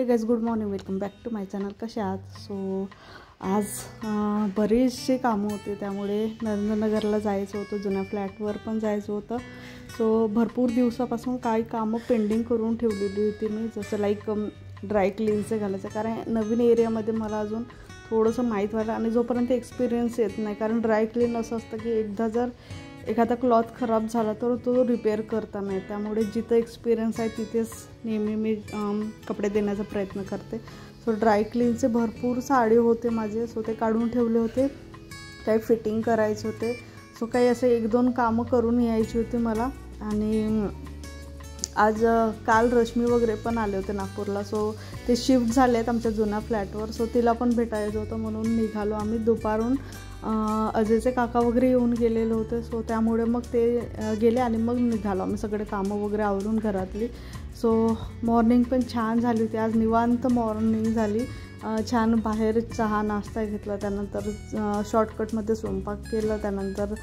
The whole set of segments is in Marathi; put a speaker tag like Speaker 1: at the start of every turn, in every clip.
Speaker 1: हे guys, good morning, welcome back to my channel. कसे आहात? सो आज बरीचशी कामं होती, त्यामुळे नरेंद्रनगरला जायचं होतं, जुन्या फ्लॅटवर पण जायचं होतं. सो भरपूर दिवसापासून काही कामं पेंडिंग करून ठेवलेली होती मी, जसं लाईक ड्राय क्लीनचं घालायचं, कारण नवीन एरियामध्ये मला अजून थोडंसं माहीत व्हायला आणि जोपर्यंत एक्सपिरियन्स येत नाही, कारण ड्राय क्लीन असं असतं की एकदा जर एखादा क्लॉथ खराब झाला तर तो रिपेअर करता नाही. त्यामुळे जिथं एक्सपिरियन्स आहे तिथेच नेहमी मी कपडे देण्याचा प्रयत्न करते. सो ड्राय क्लीनचे भरपूर साडी होते माझे, सो ते काढून ठेवले होते. काही फिटिंग करायचे होते, सो काही असे 1-2 कामं करून यायची होती मला. आणि आज काल रश्मी वगैरे पण आले होते नागपूरला, सो ते शिफ्ट झाले आहेत आमच्या जुन्या फ्लॅटवर. सो तिला पण भेटायचं होतं म्हणून निघालो आम्ही. दुपारून अजयचे काका वगैरे येऊन गेलेले होते, सो त्यामुळे मग ते गेले आणि मग निघालो आम्ही सगळे कामं वगैरे आवरून घरातली. सो मॉर्निंग पण छान झाली होती आज, निवांत मॉर्निंग झाली. छान बाहेर चहा नाश्ता घेतला, त्यानंतर शॉर्टकटमध्ये स्वयंपाक केला. त्यानंतर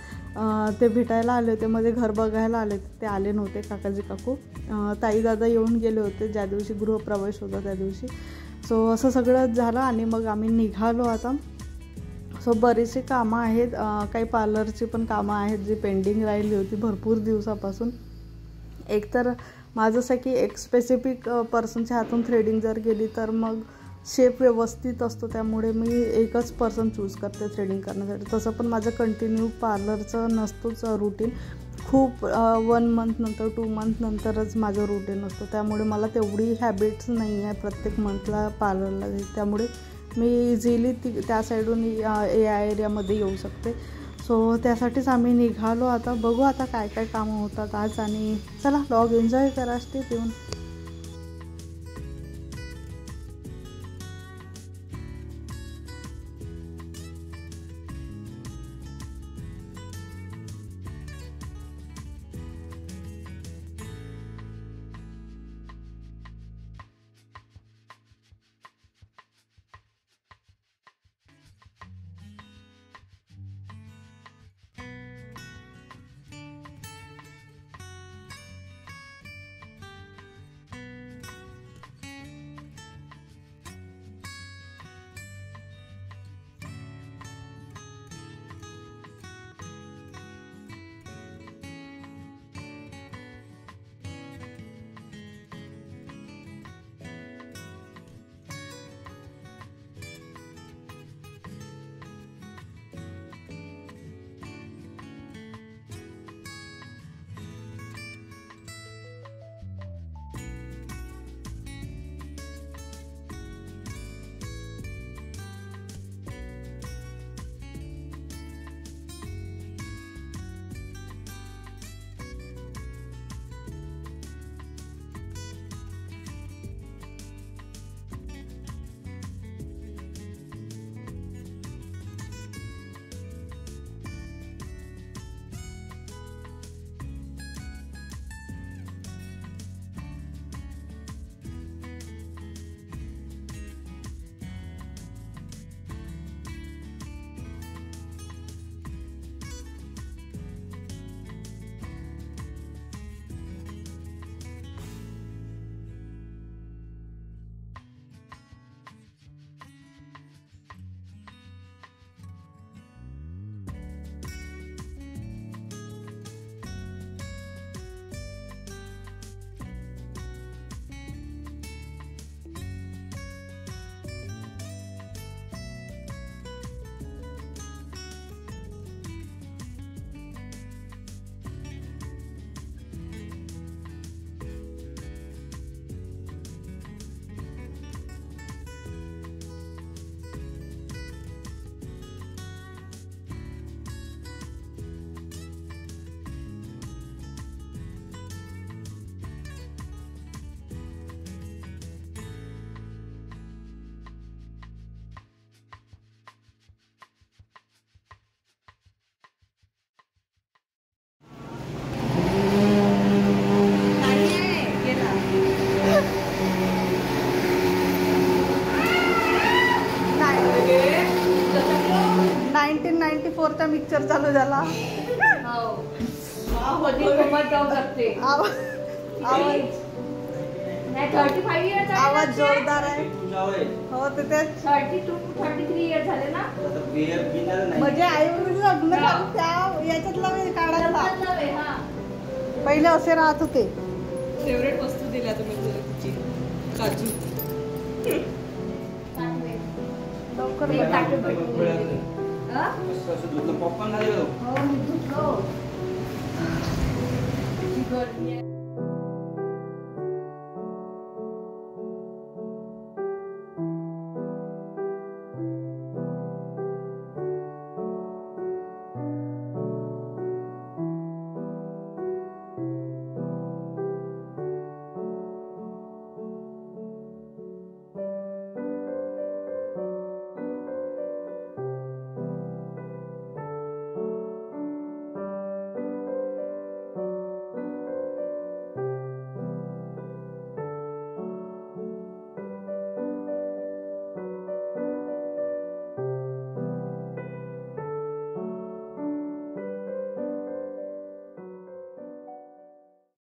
Speaker 1: ते भेटायला आले होते, मध्ये घर बघायला आले होते, ते आले नव्हते काकाजी काकू. ताई दादा येऊन गेले होते ज्या दिवशी गृहप्रवेश होता त्या दिवशी. सो असं सगळं झालं आणि मग आम्ही निघालो आता. सो बरीचशी कामं आहेत, काही पार्लरची पण कामं आहेत जी पेंडिंग राहिली होती भरपूर दिवसापासून. एक तर माझं असं की एक स्पेसिफिक पर्सनच्या हातून थ्रेडिंग जर गेली तर मग शेप व्यवस्थित असतो, त्यामुळे मी एकच पर्सन चूज करते थ्रेडिंग करण्यासाठी. तसं पण माझं कंटिन्यू पार्लरचं नसतोच रुटीन, खूप 1 मंथ नंतर 2 मंथ नंतरच माझं रुटीन असतं. त्यामुळे मला तेवढी हॅबिट्स नाही आहे प्रत्येक मंथला पार्लरला जायची, त्यामुळे मी इझिली त्या साईडून या एरियामध्ये येऊ शकते. सो त्यासाठीच आम्ही निघालो आता. बघू आता काय काय कामं होतात आज, आणि चला व्लॉग एन्जॉय करा, स्टे ट्यून. चा पिक्चर चालू झाला.
Speaker 2: नाही 35 इयर्स
Speaker 1: आवाज जोरदार आहे. हो ते तेच
Speaker 2: 32 to 33 इयर्स झाले ना.
Speaker 1: म्हणजे आईवडील लग्न झालं त्या याच्यातला मी काढायला पहिले असे राहत होते. फेवरेट वस्तू दिल्या तुम्ही तुझी काजू. लवकर
Speaker 2: पप्पा